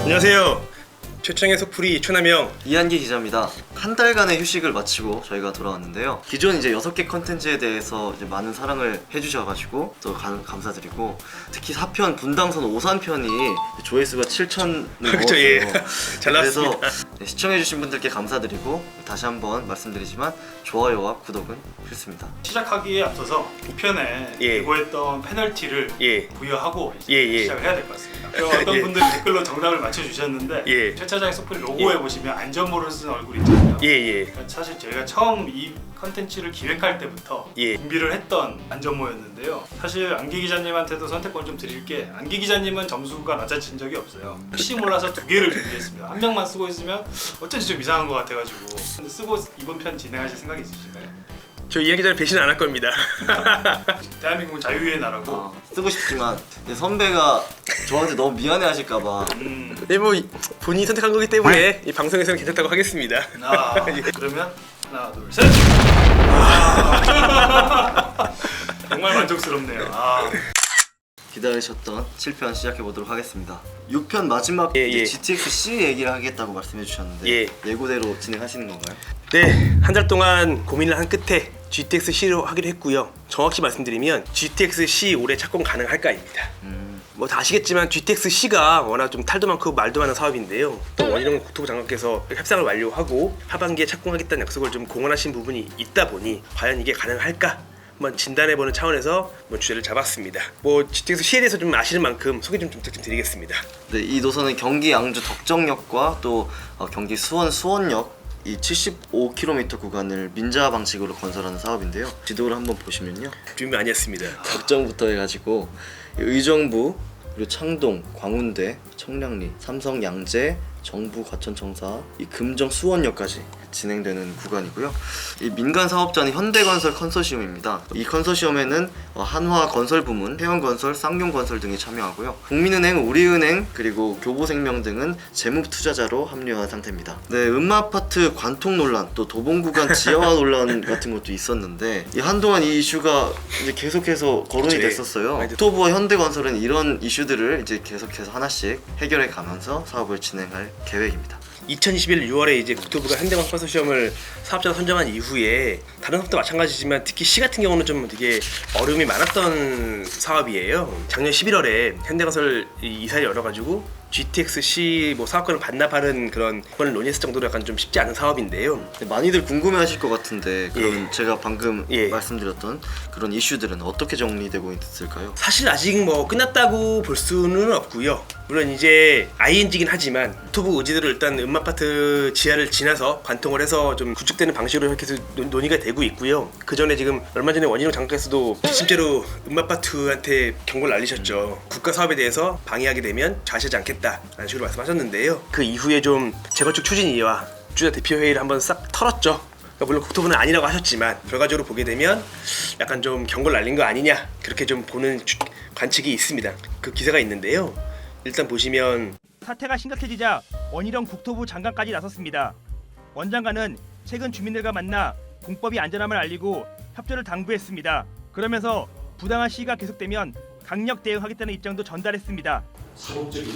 안녕하세요. 최창의 속풀이 최남영 이한기 기자입니다. 한 달간의 휴식을 마치고 저희가 돌아왔는데요. 기존 이제 6개 컨텐츠에 대해서 이제 많은 사랑을 해주셔가지고 또 감사드리고, 특히 4편 분당선 오산편이 조회수가 7,000을 그렇죠, 넘었어요. 예. 잘 나왔습니다. 그래서 시청해주신 분들께 감사드리고, 다시 한번 말씀드리지만 좋아요와 구독은 필수입니다. 시작하기에 앞서서 2편에 예. 예고했던 페널티를 예. 부여하고 이제 예. 시작을 해야 될 것 같습니다. 그리고 어떤 예. 분들이 댓글로 정답을 맞춰주셨는데 예. 최차장의 속풀이 로고에 보시면 안전모를 쓴 얼굴이 있잖아요. 예. 그러니까 사실 저희가 처음 이 컨텐츠를 기획할 때부터 예. 준비를 했던 안전모였는데요. 사실 안기 기자님한테도 선택권 좀 드릴 게, 안기 기자님은 점수가 낮아진 적이 없어요. 혹시 몰라서 2개를 준비했습니다. 한 명만 쓰고 있으면 어쩐지 좀 이상한 것 같아가지고. 근데 쓰고 이번 편 진행하실 생각이 있으신가요? 저 이야기 잘 배신 안 할 겁니다. 대한민국은 자유의 나라고. 쓰고 싶지만 선배가 저한테 너무 미안해하실까봐. 네, 뭐 본인이 선택한 거기 때문에 이 방송에서는 괜찮다고 하겠습니다. 그러면 하나, 둘, 셋. 정말 만족스럽네요. 기다리셨던 7편 시작해보도록 하겠습니다. 6편 마지막 예. GTX C 얘기를 하겠다고 말씀해 주셨는데 예. 예고대로 진행하시는 건가요? 네, 한 달 동안 고민을 한 끝에 GTX C로 하기로 했고요. 정확히 말씀드리면 GTX C 올해 착공 가능할까입니다. 뭐 다 아시겠지만 GTX C가 워낙 좀 탈도 많고 말도 많은 사업인데요. 또 원희룡 국토부 장관께서 협상을 완료하고 하반기에 착공하겠다는 약속을 좀 공언하신 부분이 있다 보니 과연 이게 가능할까? 한번 진단해보는 차원에서 주제를 잡았습니다. 뭐 GTX C에 대해서 좀 아시는 만큼 소개 좀 드리겠습니다. 네, 이 노선은 경기 양주 덕정역과 또 경기 수원 수원역 이 75km 구간을 민자 방식으로 건설하는 사업인데요. 지도를 한번 보시면요, 준비 많이 했습니다. 덕정부터 해가지고 의정부, 그리고 창동, 광운대, 청량리, 삼성, 양재, 정부, 과천청사, 이 금정, 수원역까지 진행되는 구간이고요. 이 민간 사업자는 현대건설 컨소시엄입니다. 이 컨소시엄에는 한화건설부문, 해운건설, 쌍용건설 등이 참여하고요. 국민은행, 우리은행, 그리고 교보생명 등은 재무투자자로 합류한 상태입니다. 네, 음마아파트 관통 논란, 또 도봉구간 지하화 논란 같은 것도 있었는데, 한동안 이 이슈가 이제 계속해서 거론이 그치. 됐었어요. 국토부와 현대건설은 이런 이슈들을 이제 계속해서 하나씩 해결해 가면서 사업을 진행할 계획입니다. 2021년 6월에 이제 국토부가 현대건 컨소시엄을 사업자로 선정한 이후에 다른 사업도 마찬가지지만 특히 시 같은 경우는 좀 되게 어려움이 많았던 사업이에요. 작년 11월에 현대건설 이사를 열어가지고 GTX C 뭐 사업권을 반납하는 그런 걸 논의했을 정도로 약간 좀 쉽지 않은 사업인데요. 많이들 궁금해하실 것 같은데, 그럼 제가 방금 예. 말씀드렸던 그런 이슈들은 어떻게 정리되고 있을까요? 사실 아직 뭐 끝났다고 볼 수는 없고요. 물론 이제 ING긴 하지만 국토부 의지대로 일단 음마아파트 지하를 지나서 관통을 해서 좀 구축되는 방식으로 이렇게 해서 논의가 되고 있고요. 그 전에 지금 얼마 전에 원희룡 장관께서도 실제로 음마아파트한테 경고를 날리셨죠. 국가 사업에 대해서 방해하게 되면 좌시하지 않겠다라는 식으로 말씀하셨는데요. 그 이후에 좀 재건축 추진위와 주자 대표회의를 한번 싹 털었죠. 물론 국토부는 아니라고 하셨지만 결과적으로 보게 되면 약간 좀 경고를 날린 거 아니냐, 그렇게 좀 보는 관측이 있습니다. 그 기사가 있는데요. 일단 보시면 사태가 심각해지자 원희룡 국토부 장관까지 나섰습니다. 원 장관은 최근 주민들과 만나 공법이 안전함을 알리고 협조를 당부했습니다. 그러면서 부당한 시위가 계속되면 강력 대응하겠다는 입장도 전달했습니다. 사법적인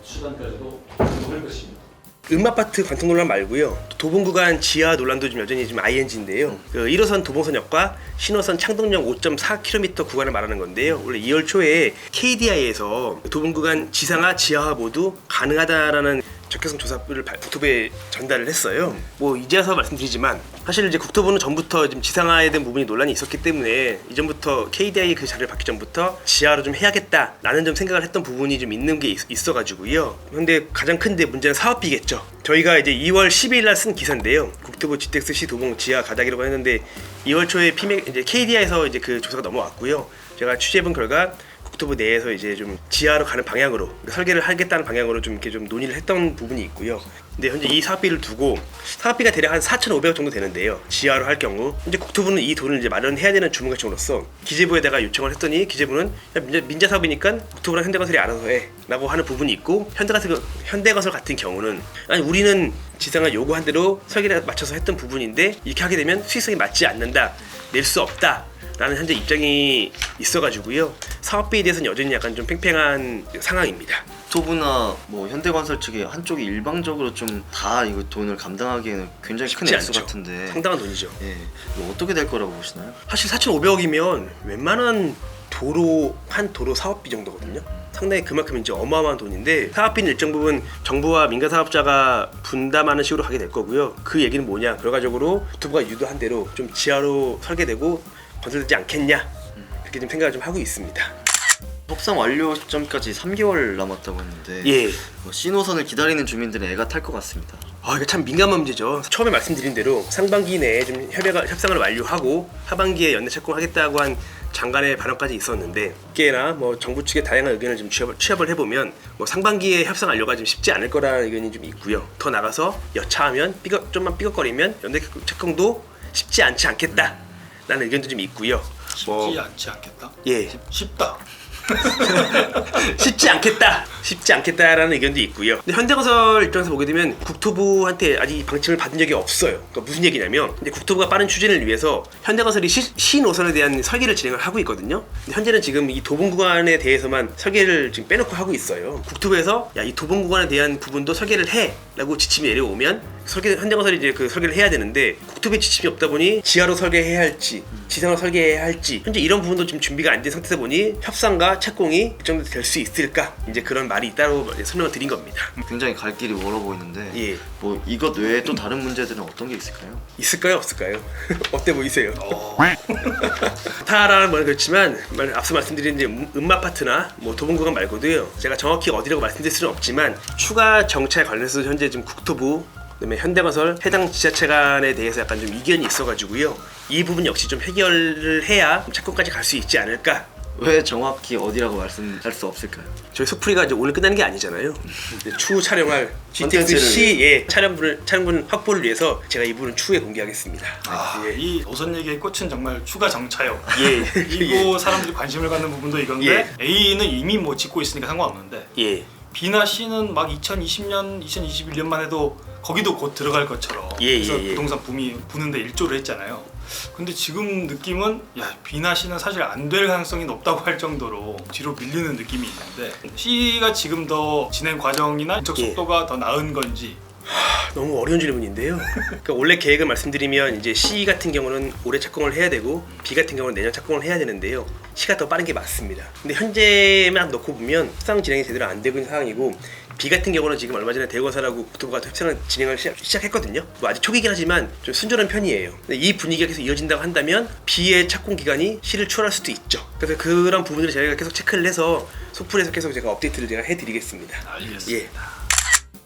수단까지도 검토할 것입니다. 음마아파트 관통 논란 말고요. 도봉구간 지하 논란도 좀 여전히 좀 ING인데요. 그 1호선 도봉선역과 신호선 창동역 5.4km 구간을 말하는 건데요. 원래 2월 초에 KDI에서 도봉구간 지상화, 지하화 모두 가능하다라는 적격성 조사를 국토부에 전달을 했어요. 뭐 이제 와서 말씀드리지만 사실 이제 국토부는 전부터 지금 지상화에 대한 부분이 논란이 있었기 때문에 이전부터 KDI 그 자리를 받기 전부터 지하로 좀 해야겠다라는 좀 생각을 했던 부분이 좀 있는 게 있어가지고요. 근데 가장 큰 문제는 사업비겠죠. 저희가 이제 2월 12일 날 쓴 기사인데요. 국토부 GTX C 도봉 지하 가닥이라고 했는데 2월 초에 이제 KDI에서 이제 그 조사가 넘어왔고요. 제가 취재해본 결과 국토부 내에서 이제 좀 지하로 가는 방향으로, 그러니까 설계를 하겠다는 방향으로 좀 이렇게 좀 논의를 했던 부분이 있고요. 근데 현재 이 사업비를 두고 사업비가 대략 한 4,500억 정도 되는데요. 지하로 할 경우 현재 국토부는 이 돈을 이제 마련해야 되는 주무관청으로서 기재부에다가 요청을 했더니 기재부는 민자 사업이니까 국토부랑 현대건설이 알아서 해라고 하는 부분이 있고 현대건설 같은 경우는 아니 우리는 지상을 요구한 대로 설계를 맞춰서 했던 부분인데 이렇게 하게 되면 수익성이 맞지 않는다, 낼 수 없다. 라는 현재 입장이 있어가지고요. 사업비에 대해서는 여전히 약간 좀 팽팽한 상황입니다. 국토부나 뭐 현대건설 측이 한쪽이 일방적으로 좀 다 이거 돈을 감당하기에는 굉장히 큰 쉽지 액수 않죠. 같은데 상당한 돈이죠. 예, 이거 어떻게 될 거라고 보시나요? 사실 4,500억이면 웬만한 도로 한 도로 사업비 정도거든요. 상당히 그만큼 이제 어마어마한 돈인데 사업비는 일정 부분 정부와 민간 사업자가 분담하는 식으로 가게 될 거고요. 그 얘기는 뭐냐? 결과적으로 국토부가 유도한 대로 좀 지하로 설계되고 건설되지 않겠냐? 그렇게 좀 생각을 좀 하고 있습니다. 협상 완료 시점까지 3개월 남았다고 했는데 예. 신호선을 기다리는 주민들은 애가 탈 것 같습니다. 이거 참 민감한 문제죠. 처음에 말씀드린 대로 상반기 내에 좀 협상을 완료하고 하반기에 연내 착공하겠다고 한 장관의 발언까지 있었는데 꽤나 뭐 정부 측의 다양한 의견을 좀 취합을 해보면 뭐 상반기에 협상 완료가 좀 쉽지 않을 거라는 의견이 좀 있고요. 더 나가서 여차하면 좀만 삐걱거리면 연내 착공도 쉽지 않지 않겠다라는 의견도 좀 있고요. 쉽지 않지 않겠다? 예. 쉽다. 쉽지 않겠다라는 의견도 있고요. 근데 현대건설 입장에서 보게 되면 국토부한테 아직 방침을 받은 적이 없어요. 그러니까 무슨 얘기냐면 이제 국토부가 빠른 추진을 위해서 현대건설이 시노선에 대한 설계를 진행을 하고 있거든요. 근데 현재는 지금 이 도봉 구간에 대해서만 설계를 지금 빼놓고 하고 있어요. 국토부에서 야, 이 도봉 구간에 대한 부분도 설계를 해라고 지침이 내려오면 현대건설이 이제 그 설계를 해야 되는데 국토부의 지침이 없다 보니 지하로 설계해야 할지 지상으로 설계해야 할지 현재 이런 부분도 지금 준비가 안 된 상태다 보니 협상과 착공이 그 정도 될 수 있을까 이제 그런 말이 있다고 설명을 드린 겁니다. 굉장히 갈 길이 멀어 보이는데 예. 뭐 이것 외에 또 다른 문제들은 어떤 게 있을까요? 있을까요 없을까요? 어때 보이세요? 다라는 말은 그렇지만 앞서 말씀드린 이제 음마파트나 뭐 도봉구간 말고도요 제가 정확히 어디라고 말씀드릴 수는 없지만 추가 정차에 관련해서 현재 지금 국토부 그다음에 현대건설 해당 지자체 간에 대해서 약간 좀 이견이 있어가지고요 이 부분 역시 좀 해결을 해야 착공까지 갈 수 있지 않을까. 왜 정확히 어디라고 말씀할 수 없을까요? 저희 속풀이가 이제 오늘 끝나는 게 아니잖아요. 추후 촬영할 GTX C의 촬영분 확보를 위해서 제가 이 부분은 추후에 공개하겠습니다. 예. 이 노선 얘기의 꽃은 정말 추가 정차역. 예. 이거 사람들이 관심을 갖는 부분도 이건데 예. A는 이미 뭐 짓고 있으니까 상관없는데 예. B나 C는 막 2020년, 2021년만 해도 거기도 곧 들어갈 것처럼 그래서 부동산 붐이 부는데 일조를 했잖아요. 근데 지금 느낌은 야 B나 C는 사실 안 될 가능성이 높다고 할 정도로 뒤로 밀리는 느낌이 있는데 C가 지금 더 진행 과정이나 인적 속도가 더 나은 건지 너무 어려운 질문인데요. 그러니까 원래 계획을 말씀드리면 이제 C 같은 경우는 올해 착공을 해야 되고 B 같은 경우는 내년 착공을 해야 되는데요. C가 더 빠른 게 맞습니다. 근데 현재만 놓고 보면 협상 진행이 제대로 안 되고 있는 상황이고 B 같은 경우는 지금 얼마 전에 대거사라고 국토부가 협상을 진행을 시작했거든요. 뭐 아직 초기긴 하지만 좀 순조로운 편이에요. 근데 이 분위기가 계속 이어진다고 한다면 B의 착공 기간이 C를 추월할 수도 있죠. 그래서 그런 부분들을 저희가 계속 체크를 해서 속풀에서 계속 제가 업데이트를 제가 해드리겠습니다. 알겠습니다.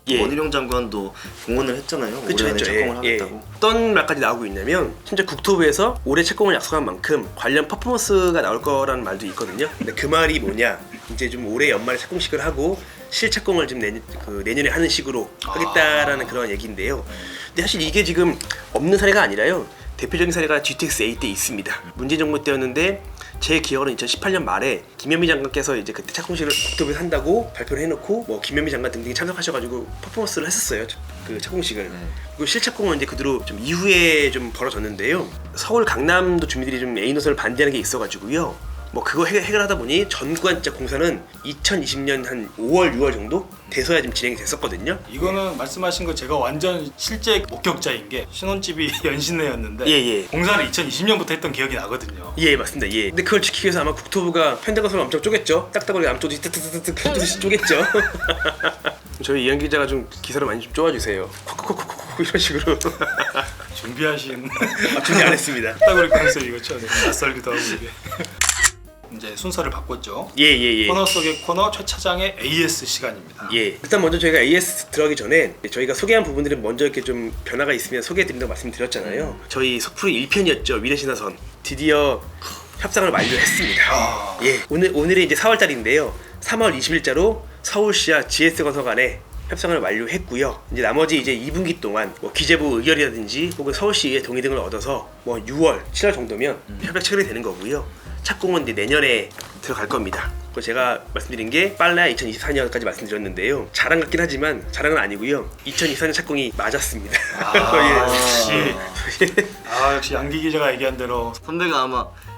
원희룡 장관도 공언을 했잖아요. 올해 안에 착공을 하겠다고. 어떤 말까지 나오고 있냐면 진짜 국토부에서 올해 착공을 약속한 만큼 관련 퍼포먼스가 나올 거라는 말도 있거든요. 근데 그 말이 뭐냐? 이제 좀 올해 연말에 착공식을 하고 실착공을 좀 내년에 하는 식으로 하겠다라는 그런 얘기인데요. 근데 사실 이게 지금 없는 사례가 아니라요. 대표적인 사례가 GTX A 때 있습니다. 문재인 정부 때였는데 제 기억으로는 2018년 말에 김현미 장관께서 이제 그때 착공식을 국토부에서 한다고 발표를 해놓고 뭐 김현미 장관 등등이 참석하셔가지고 퍼포먼스를 했었어요. 그 착공식을. 그리고 실착공은 이제 그대로 좀 이후에 좀 벌어졌는데요. 서울 강남도 주민들이 좀 A 노선을 반대하는 게 있어가지고요. 뭐 그거 해결하다 보니 전 구간 진짜 공사는 2020년 한 5월, 6월 정도 돼서야 지금 진행이 됐었거든요. 이거는 말씀하신 거 제가 완전 실제 목격자인 게 신혼집이 연신내였는데 공사를 2020년부터 했던 기억이 나거든요. 예, 맞습니다. 예. 근데 그걸 지키기 위해서 아마 국토부가 현대건설 엄청 쪼갰죠. 딱딱하게 앞쪽도 뜨뜨뜨뜨 쪼갰죠. 저희 이현 기자가 좀 기사를 많이 좀 쪼아주세요. 콕콕콕콕 이런 식으로. 준비하신 준비 안 했습니다. 딱딱거리 컨셉이겠죠. 낯설기도 하고 이게. 이제 순서를 바꿨죠. 코너 속의 코너 최 차장의 AS 시간입니다. 일단 먼저 저희가 AS 들어가기 전에 저희가 소개한 부분들은 먼저 이렇게 좀 변화가 있으면 소개해드린다고 말씀드렸잖아요. 저희 속풀이 1편이었죠. 위례신화선 드디어 협상을 완료했습니다. 오늘이 이제 4월달인데요. 3월 20일자로 서울시와 GS건설 간에 협상을 완료했고요. 이제 나머지 이제 2분기 동안 뭐 기재부 의결이라든지 혹은 서울시의 동의 등을 얻어서 뭐 6월, 7월 정도면 협약 체결이 되는 거고요. 착공은 이제 내년에 들어갈 겁니다. 그리고 제가 말씀드린 게 빨라야 2024년까지 말씀드렸는데요. 자랑 같긴 하지만 자랑은 아니고요. 2024년 착공이 맞았습니다. 역시 양기 기자가 얘기한 대로 선배가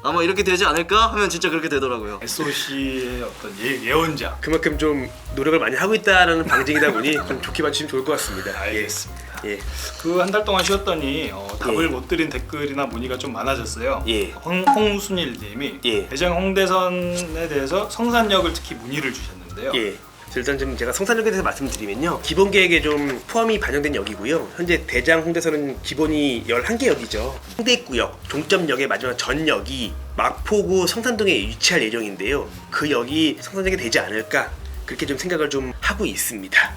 아마 이렇게 되지 않을까 하면 진짜 그렇게 되더라고요. SOC의 어떤 예언자. 그만큼 좀 노력을 많이 하고 있다라는 방증이다 보니 좀 좋게 봐주시면 좋을 것 같습니다. 알겠습니다. 예. 그 한 달 동안 쉬었더니 답을 예. 못 드린 댓글이나 문의가 좀 많아졌어요. 예. 홍순일님이 예. 대장 홍대선에 대해서 성산역을 특히 문의를 주셨는데요. 예. 일단 좀 제가 성산역에 대해서 말씀드리면요. 기본 계획에 좀 포함이 반영된 역이고요. 현재 대장 홍대선은 기본이 11개 역이죠. 홍대입구역, 종점역의 마지막 전역이 마포구 성산동에 위치할 예정인데요. 그 역이 성산역에 되지 않을까 그렇게 좀 생각을 좀 하고 있습니다.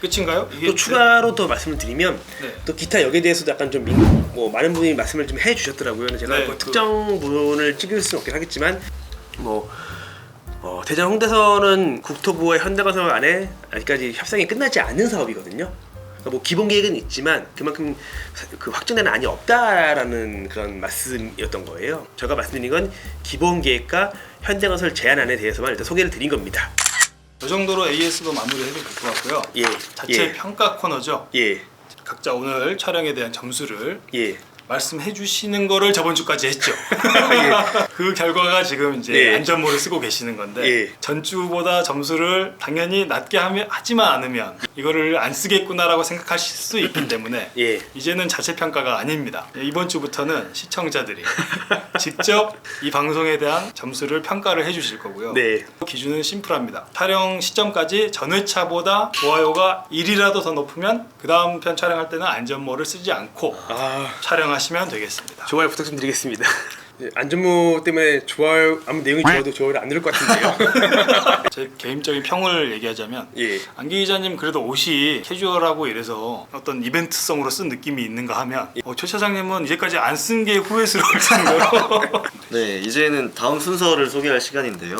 끝인가요? 이게 또 추가로 더 말씀을 드리면 네. 또 기타 역에 대해서도 약간 좀 뭐 많은 분이 말씀을 좀 해주셨더라고요. 근데 제가 네, 뭐 특정 부분을 찍을 수는 없긴 하겠지만 뭐 대장 홍대선은 국토부와 현대건설 안에 아직까지 협상이 끝나지 않은 사업이거든요. 그러니까 뭐 기본 계획은 있지만 그만큼 그 확정되는 안이 없다라는 그런 말씀이었던 거예요. 제가 말씀드린 건 기본 계획과 현대건설 제안안에 대해서만 일단 소개를 드린 겁니다. 이 정도로 AS도 마무리해도 될 것 같고요. 예. 자체 예. 평가 코너죠. 예. 각자 오늘 촬영에 대한 점수를 예. 말씀해 주시는 거를 저번 주까지 했죠. 그 결과가 지금 이제 예. 안전모를 쓰고 계시는 건데 예. 전주보다 점수를 당연히 낮게 하지만 않으면 이거를 안 쓰겠구나라고 생각하실 수 있기 때문에 예. 이제는 자체 평가가 아닙니다. 이번 주부터는 시청자들이 직접 이 방송에 대한 점수를 평가를 해주실 거고요. 네. 기준은 심플합니다. 촬영 시점까지 전회차보다 좋아요가 1이라도 더 높으면 그 다음 편 촬영할 때는 안전모를 쓰지 않고 촬영하시면 되겠습니다. 좋아요 부탁 좀 드리겠습니다. 안전모 때문에 좋아요 아무 내용이 좋아도 좋아요를 안 누를 것 같은데요. 제 개인적인 평을 얘기하자면 예. 안기 기자님 그래도 옷이 캐주얼하고 이래서 어떤 이벤트성으로 쓴 느낌이 있는가 하면 최 차장님은 이제까지 안 쓴 게 후회스러울 정도로 네, 이제는 다음 순서를 소개할 시간인데요.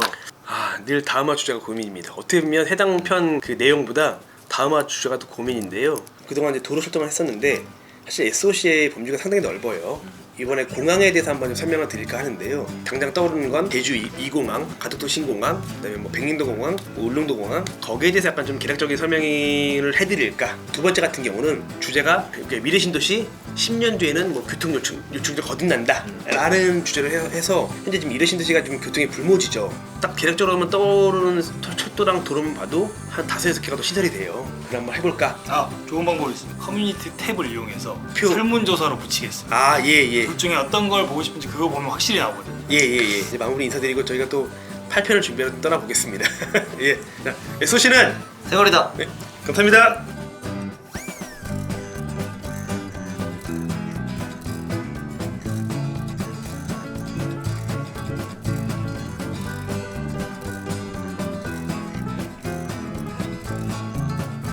늘 다음화 주제가 고민입니다. 어떻게 보면 해당 편 그 내용보다 다음화 주제가 더 고민인데요. 그동안 이제 도로 설정을 했었는데 사실 SOC의 범주가 상당히 넓어요. 이번에 공항에 대해서 한번 좀 설명을 드릴까 하는데요. 당장 떠오르는 건 제주 2공항, 가덕도 신공항, 그다음에 뭐 백림도 공항, 뭐 울릉도 공항 거기에 대해서 약간 좀 개략적인 설명을 해드릴까. 두 번째 같은 경우는 주제가 미래 신도시 10년 뒤에는 뭐 교통 요충도 거듭난다 라는 주제로 해서 현재 지금 미래 신도시가 좀 교통이 불모지죠. 딱 개략적으로만 떠오르는 철도랑 도로만 봐도 한 5-6개가 더 시설이 돼요. 그럼 한번 해볼까? 좋은 방법이 있습니다. 커뮤니티 탭을 이용해서 표. 설문조사로 붙이겠습니다. 예. 둘 중에 어떤 걸 보고 싶은지 그거 보면 확실히 나오거든요. 예. 이제 마무리 인사드리고 저희가 또 8편을 준비해서 떠나보겠습니다. 예. 자, SOC는 생활이다. 네, 감사합니다.